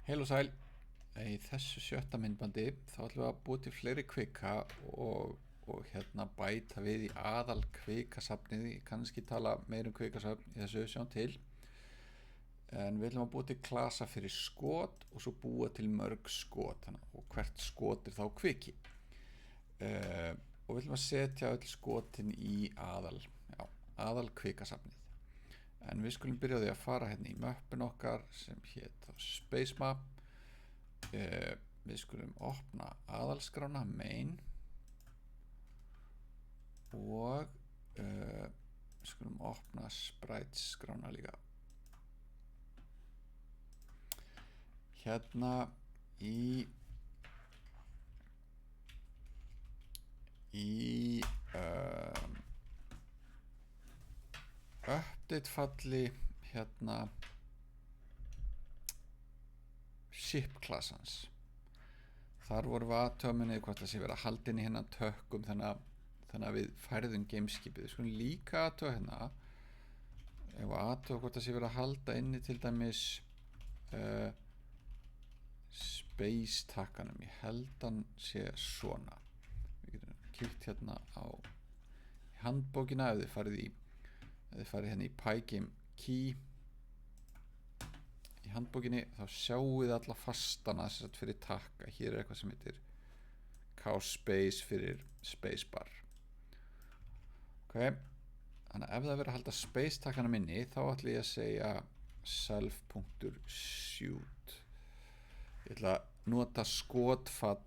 Heil og sæl, í þessu sjötta myndbandi þá ætlum við að búa til fleiri kvika og bæta við í aðal kvikasafnið. Ég kannski tala meir um kvikasafn í þessu, sjáum til. En við ætlum að búa til klasa fyrir skot og svo búa til mörg skot, og hvert skot þá kviki. Og við ætlum að setja öll skotin í aðal kvikasafnið. En við skulum byrja á því að fara hérna í möppin okkar sem hét Space Map. Við skulum opna aðalskrána main og við skulum opna sprite skrána líka. Hérna í update falli hérna ship klassans. Þar vorum við aðtöminni hvort það sé verið að halda inn í hérna tökkum þannig að við færðum gameskipið. Við skulum líka aðtöga hérna ef að aðtöga hvort það sé verið að halda inni til dæmis space takkanum. Ég held hann sé svona. Við getum kíkt hérna á handbókina ef þið farið hérna í Pygame key í handbókinni, þá sjáum við alla fastana fyrir takka. Hér eitthvað sem heitir K-space fyrir spacebar. Ok, þannig að ef það verið að halda space takkanum inni, þá ætla ég að segja self.shoot. Ég ætla að nota skotfall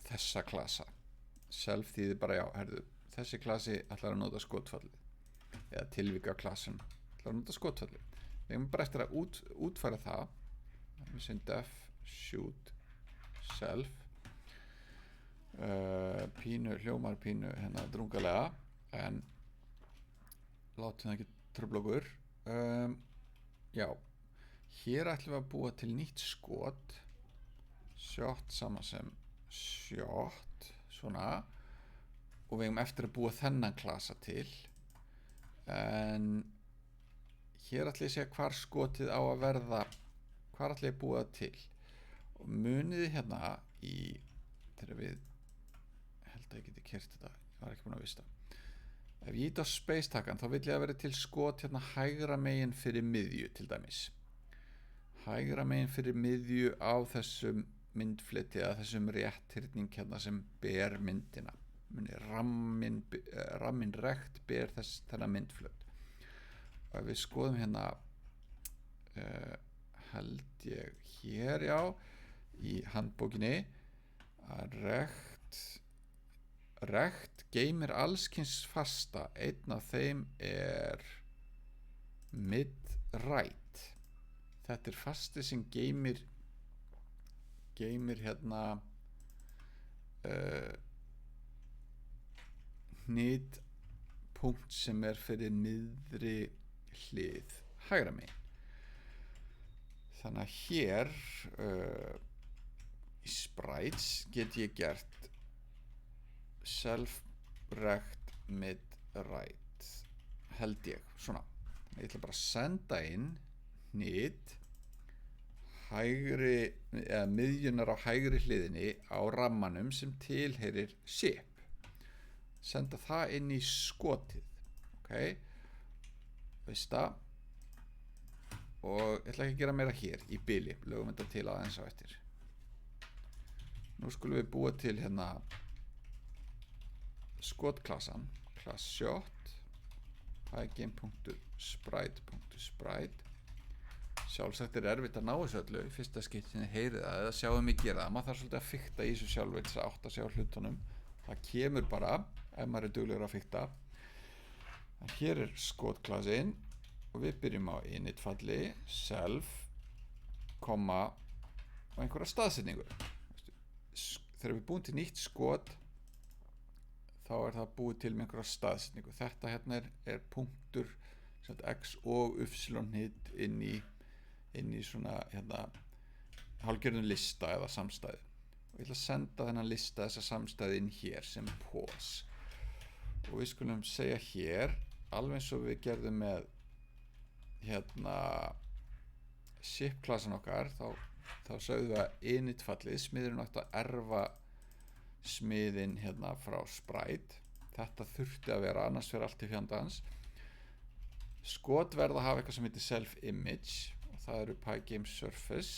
þessa klasa. Self þýðir bara þessi klasi ætlar að nota skotfallið, eða tilvika klasin ætlar að nota skotfallið. Við erum bara eftir að útfæra það. Við segjum def shoot self. Hljómar pínu hérna drungalega, en látum það ekki trufla okkur. Hér ætlum við að búa til nýtt skot. Shot sama sem shot, svona. Og við erum eftir að búa þennan klasa til. En hér ætla ég að segja hvar skotið á að verða, hvar ætla ég að búa það til. Og muniði hérna þegar við, held að ég geti keyrt þetta, ég var ekki búin að vista. Ef ég ít á space takkan, þá vil ég að vera til skot hérna hægra megin fyrir miðju til dæmis. Hægra megin fyrir miðju á þessum myndfleti, eða þessum rétthyrning hérna sem ber myndina. Ramminn rekt ber þennan myndflöt. Og ef við skoðum hérna held ég hér, í handbókinni að rekt geymir allskyns fasta. Einn af þeim er mid-right. Þetta er fasti sem geymir hérna hnit punkt sem er fyrir miðri hlið hægra megin. Þannig að hér í sprites get ég gert self rect mid right, held ég, svona. Ég ætla bara að senda inn hnit miðjunar á hægri hliðinni á rammanum sem tilheyrir ship. Senda það inn í skotið. Ok, veist það. Og ég ætla ekki að gera meira hér í bili, lögum þetta til aðeins á eftir. Nú skulum við búa til hérna skotklasan, class shot, pygame.sprite.sprite. Sjálfsagt er erfitt að ná þessu öllu í fyrsta skipti heyrið það eða sjáum mig gera það. Maður þarf svolítið að fikta í þessu sjálf þess að átta sig á hlutunum. Það kemur bara ef maður er duglegur að fikta. En hér er skotklasin og við byrjum á initfalli self, komma og einhverja staðsetningu. Þegar við búum til nýtt skot þá er það búið til með einhverja staðsetningu. Þetta hérna er punktur x og y hnit inn í svona hérna hálfgerðum lista eða samstæði. Og ég ætla að senda þennan lista þessa samstæði inn hér sem pause. Og við skulum segja hér alveg eins og við gerðum með hérna ship klassan okkar þá sögðum við að init fallið, smiðurinn átti að erfa smiðin hérna frá sprite. Þetta þurfti að vera, annars fyrir allt til fjandans. Skot verða að hafa eitthvað sem heitir self image og það eru PyGameSurface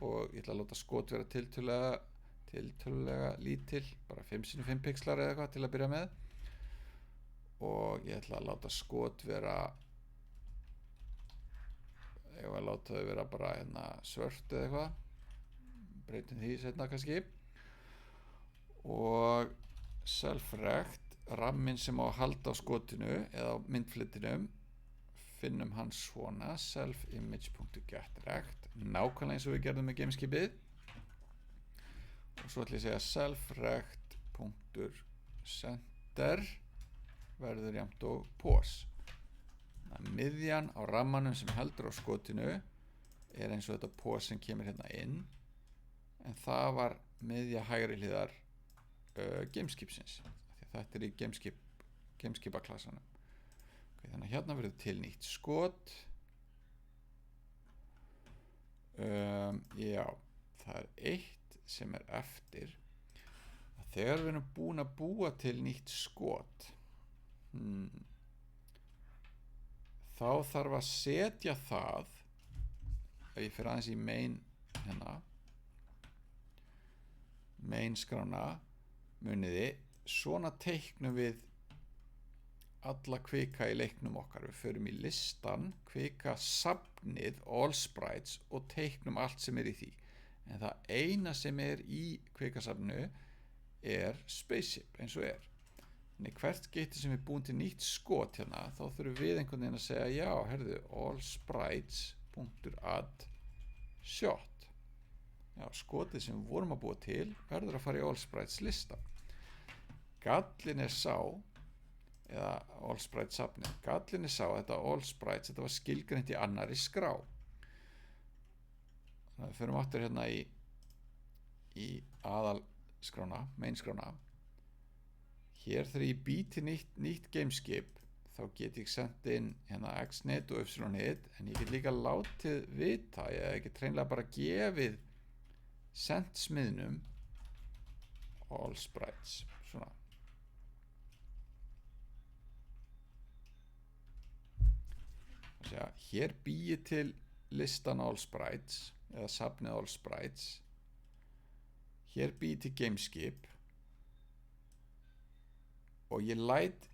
og ég ætla að láta skot vera tiltölulega lítil, bara 5x5 pixlar eða eitthvað til að byrja með, og ég ætla að láta skot vera, ég var að láta þau vera bara hérna svört eða eitthvað, breytum því setna kannski, og self-rect, ramminn sem á að halda á skotinu eða á myndflitinum, finnum hann svona, self-image.getRect, nákvæmlega eins og við gerðum með gameskipið, og svo ætla ég að segja self-rect.center verður jafnt og pose. Miðjan á rammanum sem heldur á skotinu er eins og þetta pose sem kemur hérna inn, en það var miðja hægri hliðar gameskipsins. Þetta er í gameskipaklassanum. Okay, þannig að hérna verður til nýtt skot. Já, það er eitt sem er eftir. Þegar við erum búin að búa til nýtt skot, þá þarf að setja það, ef ég fyrir aðeins í main skrána, muniði, svona teiknum við alla kvika í leiknum okkar. Við förum í listan, kvika safnið, all sprites og teiknum allt sem er í því. En það eina sem er í kvikasafninu er spaceship, eins og er. Þannig hvert getur sem er búin til nýtt skot hérna, þá þurfum við einhvern veginn að segja, já, herðu, all sprites.add shot. Já, skotið sem við vorum að búa til verður að fara í all sprites lista. Gallin er sá, eða all sprites safnið, gallin er sá að þetta all sprites, þetta var skilgreint í annarri skrá. Þannig að við förum aftur hérna í aðalskrána, main skrána. Hér þegar ég bý til nýtt gameskip, þá get ég sendt inn hérna xnit og ypsilonit, en ég get líka látið vita, ég get hreinlega bara gefið sendt smiðnum all sprites, svona. Hér bý ég til listan all sprites, eða safnið all sprites. Hér bý ég til gameskip, og ég læt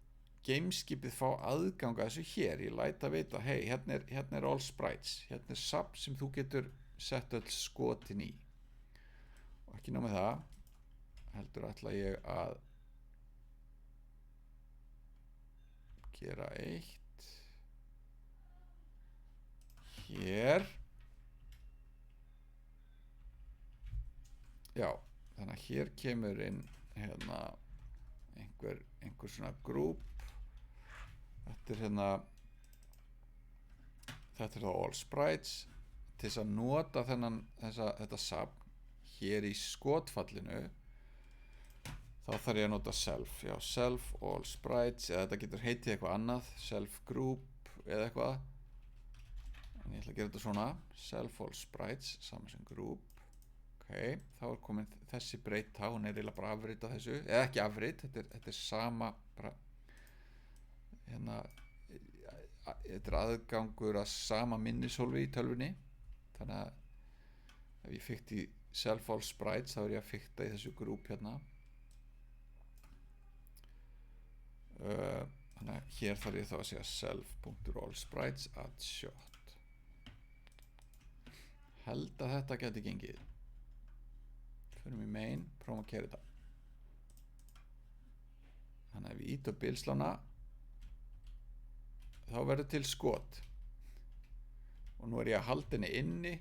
gameskipið fá aðgang að þessu hér. Ég læt að veita, hei, hérna er all sprites, hérna er safn sem þú getur sett öll skotin í. Og ekki nóg með það, heldur ætla ég að gera eitt hér. Já, þannig að hér kemur inn hérna einhver svona grúp. Þetta er hérna, þetta er þá all sprites. Til þess að nota þetta safn hér í skotfallinu, þá þarf ég að nota self. Já, self all sprites, eða þetta getur heitið eitthvað annað, self group eða eitthvað. En ég ætla að gera þetta svona, self all sprites, saman sem group. Ok, þá er komin þessi breyta, hún er eiginlega bara afrit af þessu, eða ekki afrit, þetta er sama, bara, hérna, þetta er aðgangur að sama minnishólfi í tölvunni, þannig að ef ég fikti self all sprites, þá er ég að fikta í þessu grúp hérna. Þannig að hér þarf ég þá að segja self.allsprites add shot. Held að þetta geti gengið. Förum í main, prófum að keyra þetta. Þannig að ef við ít á bilslána, þá verður til skot. Og nú er ég að halda henni inni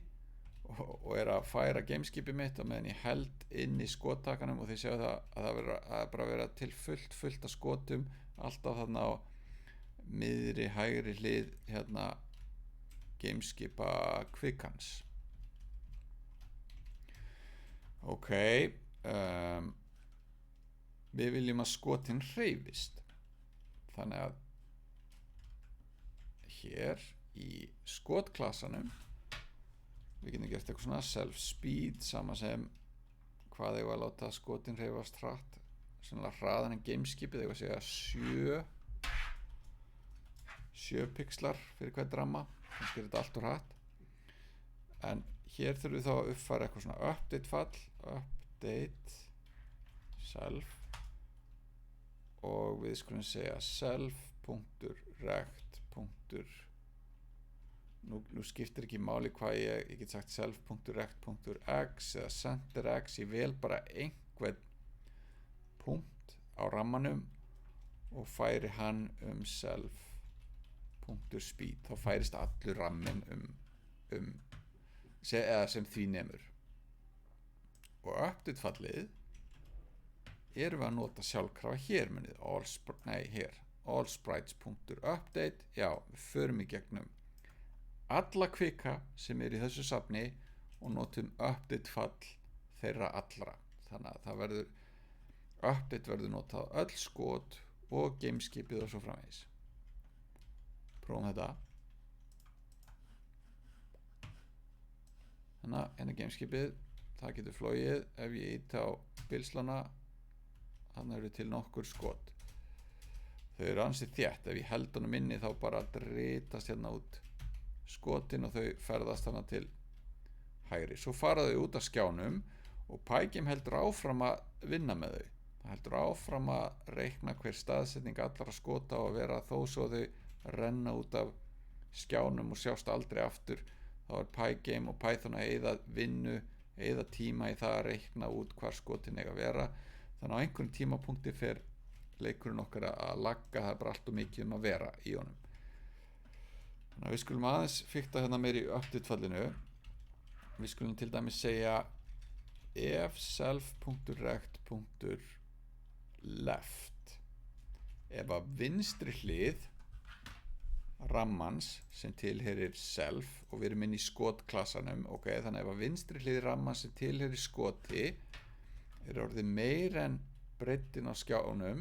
og er að færa gameskipið mitt og meðan ég held inn í skottakanum, og þið séu það að það er bara að vera til fullt af skotum, alltaf þarna á miðri hægri hlið hérna gameskipa kvikans. Ok, við viljum að skotin hreyfist, þannig að hér í skotklassanum við getum gert eitthvað svona self speed, sama sem hvað eigum að láta skotin hreyfast hratt, sennilega hraðan en gameskipið, eigum að segja 7 pixlar fyrir hvern ramma, kannski er þetta allt úr hratt. En hér þurfum við þá að uppfæra eitthvað svona update fall, update self, og við skulum segja self.rect. Nú skiptir ekki máli hvað ég get sagt self.rect.x eða centerx, ég vel bara einhvern punkt á rammanum og færi hann self.speed, þá færist allur rammin eða sem því nemur. Og update fallið erum við að nota sjálfkrafa hér, munið, all sprites.update, já, við förum í gegnum alla kvika sem í þessu safni og notum update fall þeirra allra, þannig að það verður update verður notað öll skot og gameskipið og svo framvegis. Prófum þetta. Þannig að gameskipið, það getur flogið ef ég íti á bilslana, þannig eru til nokkur skot. Þau eru ansið þétt, ef ég held honum inni þá bara dritast hérna út skotin og þau ferðast hana til hægri. Svo fara þau út af skjánum og Pygame heldur áfram að vinna með þau. Það heldur áfram að reikna hver staðsetning allara skota á að vera, þó svo þau renna út af skjánum og sjást aldrei aftur. Þá er Pygame og Python að eyða tíma í það að reikna út hvar skotin eiga að vera. Þannig á einhverjum tímapunkti fer leikurinn okkar að lagga, það er bara allt og mikið að vera í honum. Þannig að við skulum aðeins fikta hérna meir í update fallinu. Við skulum til dæmis segja ef self.rect.left, ef að vinstri hlið rammans sem tilheyrir self, og við erum inn í skotklassanum, ok, þannig að ef að vinstri hlið rammans sem tilheyrir skoti er orðið meir en breiddin á skjánum,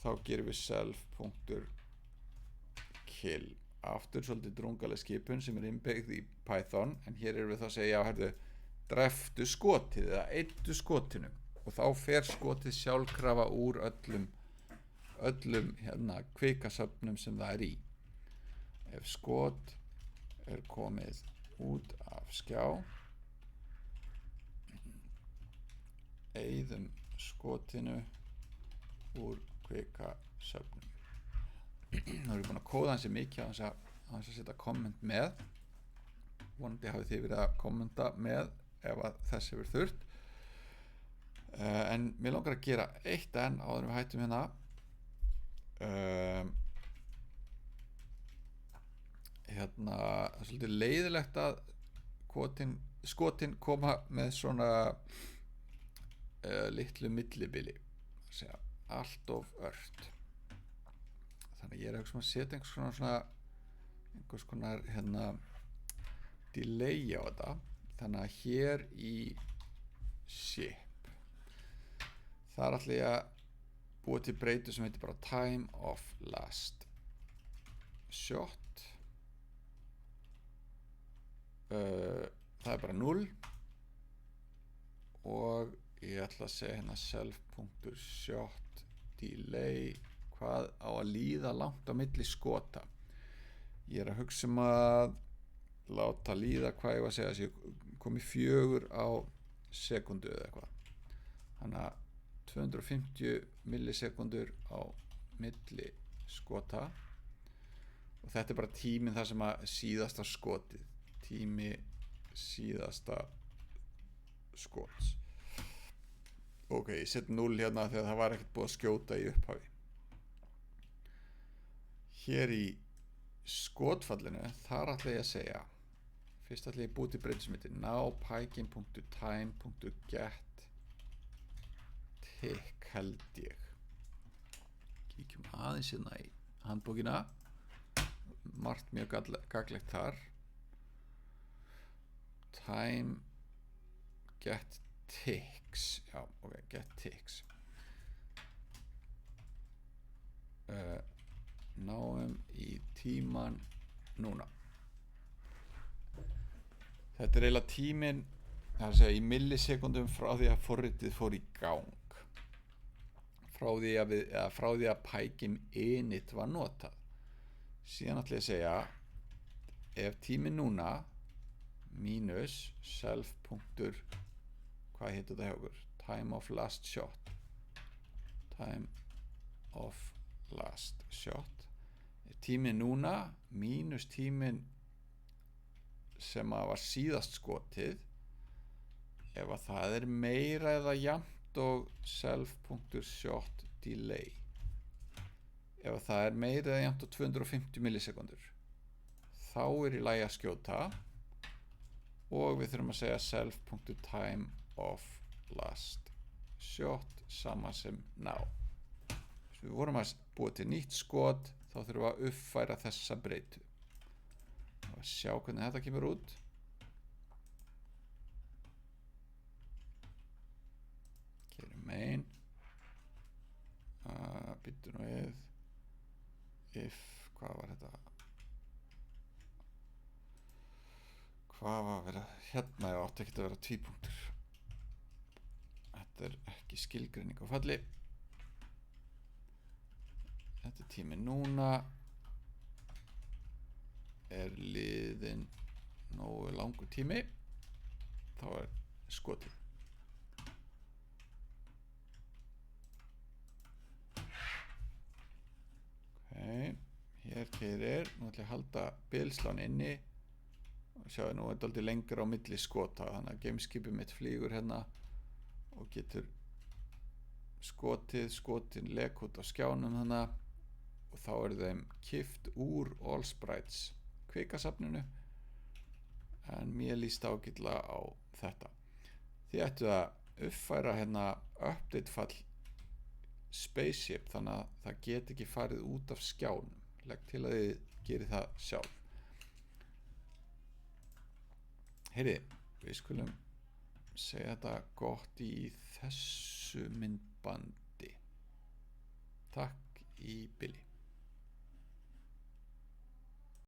þá gerum við self.kill. Aftur svolítið drungaleg skipun sem er innbyggð í Python, en hér erum við þá að segja, já, herðu, dreftu skotið eða eyddu skotinu, og þá fer skotið sjálfkrafa úr öllum hérna kvikasöfnum sem það er í. Ef skot er komið út af skjá, eyðum skotinu úr kvikasöfnum. Nú erum við búin að kóða hansi mikið á þess að setja komment með. Vonandi hafið þið verið að kommenta með ef að þess hefur þurft. En mér langar að gera eitt enn áður en við hættum hérna. Hérna, það er svolítið leiðilegt að skotin koma með svona litlu millibili, allt of ört. Þannig ég er að setja einhvers konar hérna delay á þetta. Þannig að hér í ship, þar ætla ég að búa til breytu sem heitir bara time of last shot. Það er bara 0 og ég ætla að segja hérna self.shot delay, hvað á að líða langt á milli skota. Ég er að hugsa að láta líða, hvað ég var að segja, að ég komi 4 á sekundu eða eitthvað. Þannig að 250 millisekundur á milli skota, og þetta er bara tíminn þar sem að síðasta skotið, tími síðasta skots. Ok, ég set 0 hérna þegar það var ekkert búið að skjóta í upphafi. Hér í skotfallinu, þar ætla ég að segja, fyrst ætla ég að búið til breytu sem heitir now pygame.time.get tick, held ég. Kíkjum aðeins hérna í handbókina, margt mjög gaglegt þar. Time get ticks, já, ok, get ticks. Náum í tíman núna. Þetta er eiginlega tíminn, það er að segja, í millisekundum frá því að forritið fór í gang, frá því að pækim init var notað. Síðan ætla ég að segja, ef tíminn núna mínus self. Hvað heitir þetta hjá okkur? Time of last shot. Time of last shot. Tíminn núna mínus tíminn sem að var síðast skotið, ef að það er meira eða jafnt og self.shot delay, ef að það er meira eða jafnt og 250 millisekundur, þá er í lagi að skjóta og við þurfum að segja self.time of last shot sama sem now. Svo við vorum að búa til nýtt skot, þá þurfum við að uppfæra þessa breytu og sjá hvernig þetta kemur út. Gerum main, býttu nú við if, hvað var þetta, hvað var að vera hérna, ég átti ekki að vera tvípunktur, þetta er ekki skilgreining á falli. Þetta er tími núna, er liðin nógu langur tími, þá er skotið. Hér keyrir, nú ætla ég að halda bilslán inni og sjáðu, nú er þetta aldrei lengra á milli skota, þannig að gameskipið mitt flýgur hérna og getur skotin lek út á skjánum þannig, og þá er þeim kippt úr Allsprites kvikasafninu, en mér líst ágætlega á þetta. Þið ættu að uppfæra hérna update fall spaceship, þannig að það get ekki farið út af skjánum. Legg til að þið gerir það sjálf. Heyri, við skulum segja þetta gott í þessu myndbandi. Takk í bili.